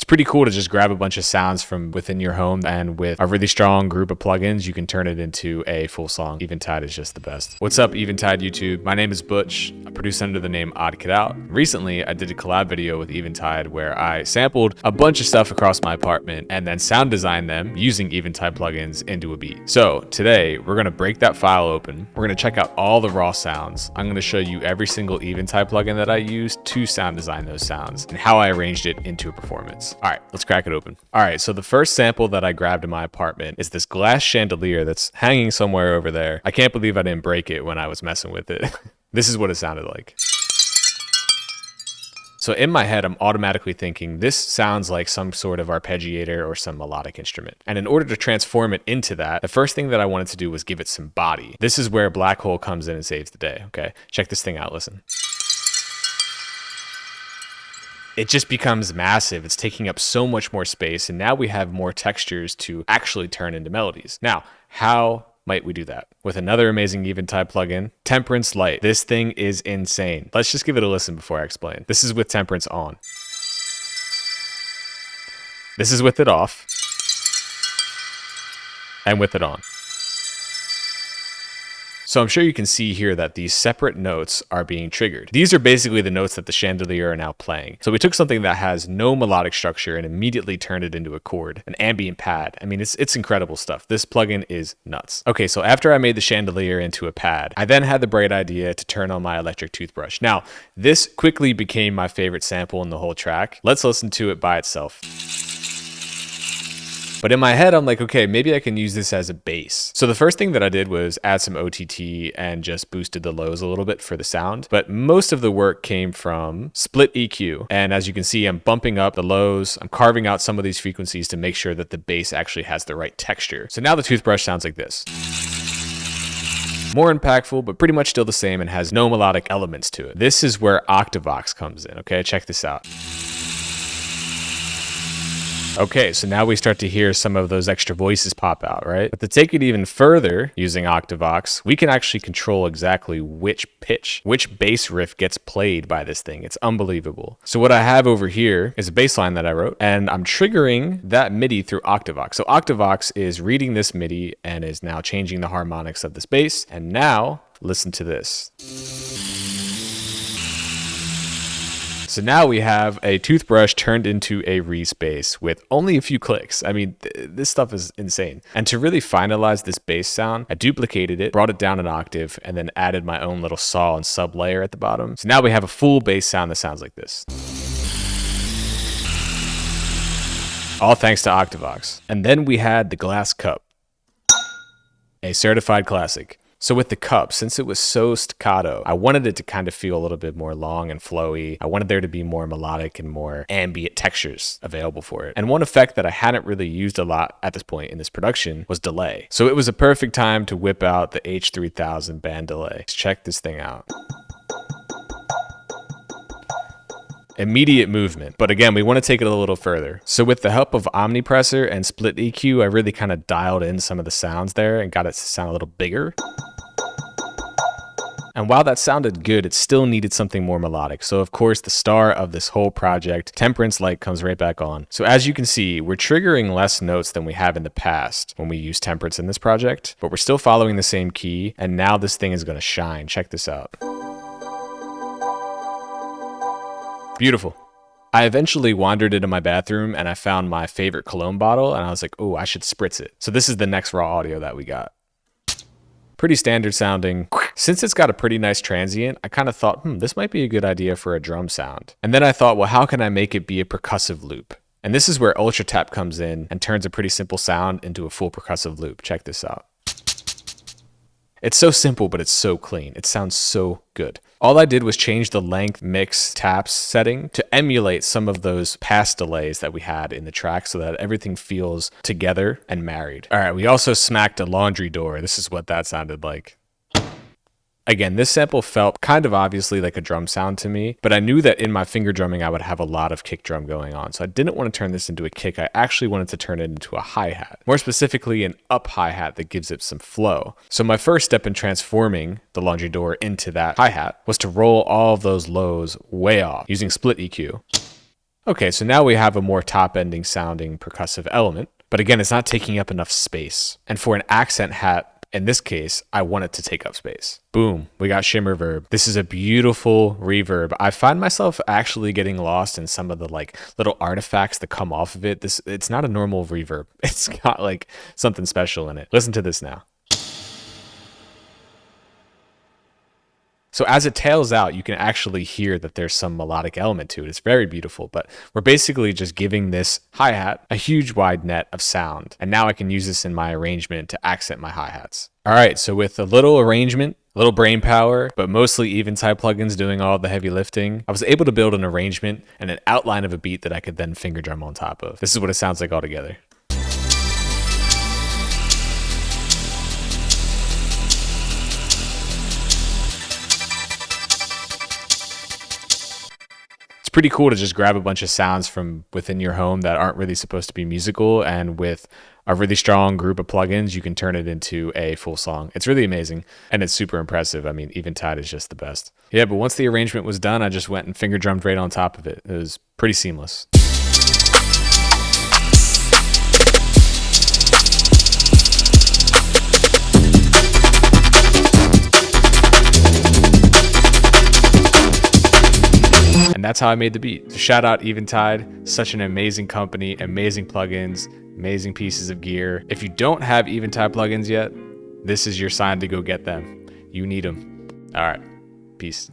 It's pretty cool to just grab a bunch of sounds from within your home, and with a really strong group of plugins, you can turn it into a full song. Eventide is just the best. What's up, Eventide YouTube? My name is Butch. I produce under the name Odd Kid Out. Recently, I did a collab video with Eventide where I sampled a bunch of stuff across my apartment and then sound designed them using Eventide plugins into a beat. So today, we're gonna break that file open. We're gonna check out all the raw sounds. I'm gonna show you every single Eventide plugin that I used to sound design those sounds and how I arranged it into a performance. All right, let's crack it open. All right, so the first sample that I grabbed in my apartment is this glass chandelier that's hanging somewhere over there. I can't believe I didn't break it when I was messing with it. This is what it sounded like. So in my head, I'm automatically thinking this sounds like some sort of arpeggiator or some melodic instrument. And in order to transform it into that, the first thing that I wanted to do was give it some body. This is where Blackhole comes in and saves the day, okay? Check this thing out, listen. It just becomes massive. It's taking up so much more space, and now we have more textures to actually turn into melodies. Now, how might we do that? With another amazing Eventide plugin, Temperance Lite. This thing is insane. Let's just give it a listen before I explain. This is with Temperance on. This is with it off. And with it on. So I'm sure you can see here that these separate notes are being triggered. These are basically the notes that the chandelier are now playing. So we took something that has no melodic structure and immediately turned it into a chord, an ambient pad. I mean, it's incredible stuff. This plugin is nuts. Okay, so after I made the chandelier into a pad, I then had the bright idea to turn on my electric toothbrush. Now, this quickly became my favorite sample in the whole track. Let's listen to it by itself. But in my head, I'm like, okay, maybe I can use this as a bass. So the first thing that I did was add some OTT and just boosted the lows a little bit for the sound. But most of the work came from SplitEQ. And as you can see, I'm bumping up the lows. I'm carving out some of these frequencies to make sure that the bass actually has the right texture. So now the toothbrush sounds like this. More impactful, but pretty much still the same and has no melodic elements to it. This is where Octavox comes in, okay? Check this out. Okay, so now we start to hear some of those extra voices pop out, right? But to take it even further using Octavox, we can actually control exactly which pitch, which bass riff gets played by this thing. It's unbelievable. So what I have over here is a bass line that I wrote, and I'm triggering that MIDI through Octavox. So Octavox is reading this MIDI and is now changing the harmonics of this bass. And now, listen to this. So now we have a toothbrush turned into a Reese Bass with only a few clicks. I mean, this stuff is insane. And to really finalize this bass sound, I duplicated it, brought it down an octave, and then added my own little saw and sub layer at the bottom. So now we have a full bass sound that sounds like this. All thanks to Octavox. And then we had the glass cup, a certified classic. So with the cup, since it was so staccato, I wanted it to kind of feel a little bit more long and flowy. I wanted there to be more melodic and more ambient textures available for it. And one effect that I hadn't really used a lot at this point in this production was delay. So it was a perfect time to whip out the H3000 band delay. Let's check this thing out. Immediate movement. But again, we want to take it a little further. So with the help of Omnipressor and SplitEQ, I really kind of dialed in some of the sounds there and got it to sound a little bigger. And while that sounded good, it still needed something more melodic. So of course, the star of this whole project, Temperance Lite, comes right back on. So as you can see, we're triggering less notes than we have in the past when we use Temperance in this project, but we're still following the same key. And now this thing is going to shine. Check this out. Beautiful. I eventually wandered into my bathroom and I found my favorite Cologne bottle and I was like, oh, I should spritz it. So this is the next raw audio that we got. Pretty standard sounding. Since it's got a pretty nice transient, I kind of thought, this might be a good idea for a drum sound. And then I thought, well, how can I make it be a percussive loop? And this is where UltraTap comes in and turns a pretty simple sound into a full percussive loop. Check this out. It's so simple, but it's so clean. It sounds so good. All I did was change the length mix taps setting to emulate some of those past delays that we had in the track so that everything feels together and married. All right, we also smacked a laundry door. This is what that sounded like. Again, this sample felt kind of obviously like a drum sound to me, but I knew that in my finger drumming, I would have a lot of kick drum going on. So I didn't want to turn this into a kick. I actually wanted to turn it into a hi-hat, more specifically an up hi-hat that gives it some flow. So my first step in transforming the laundry door into that hi-hat was to roll all of those lows way off using SplitEQ. Okay, so now we have a more top-ending sounding percussive element, but again, it's not taking up enough space. And for an accent hat, in this case, I want it to take up space. Boom, we got ShimmerVerb. This is a beautiful reverb. I find myself actually getting lost in some of the like little artifacts that come off of it. It's not a normal reverb. It's got like something special in it. Listen to this now. So as it tails out, you can actually hear that there's some melodic element to it. It's very beautiful, but we're basically just giving this hi-hat a huge wide net of sound. And now I can use this in my arrangement to accent my hi-hats. All right, so with a little arrangement, a little brain power, but mostly Eventide plugins doing all the heavy lifting, I was able to build an arrangement and an outline of a beat that I could then finger drum on top of. This is what it sounds like all together. Pretty cool to just grab a bunch of sounds from within your home that aren't really supposed to be musical, and with a really strong group of plugins you can turn it into a full song. It's really amazing and it's super impressive. I mean, Eventide is just the best. Yeah, but once the arrangement was done, I just went and finger drummed right on top of it. It was pretty seamless. And that's how I made the beat. So shout out Eventide, such an amazing company, amazing plugins, amazing pieces of gear. If you don't have Eventide plugins yet, this is your sign to go get them. You need them. All right, peace.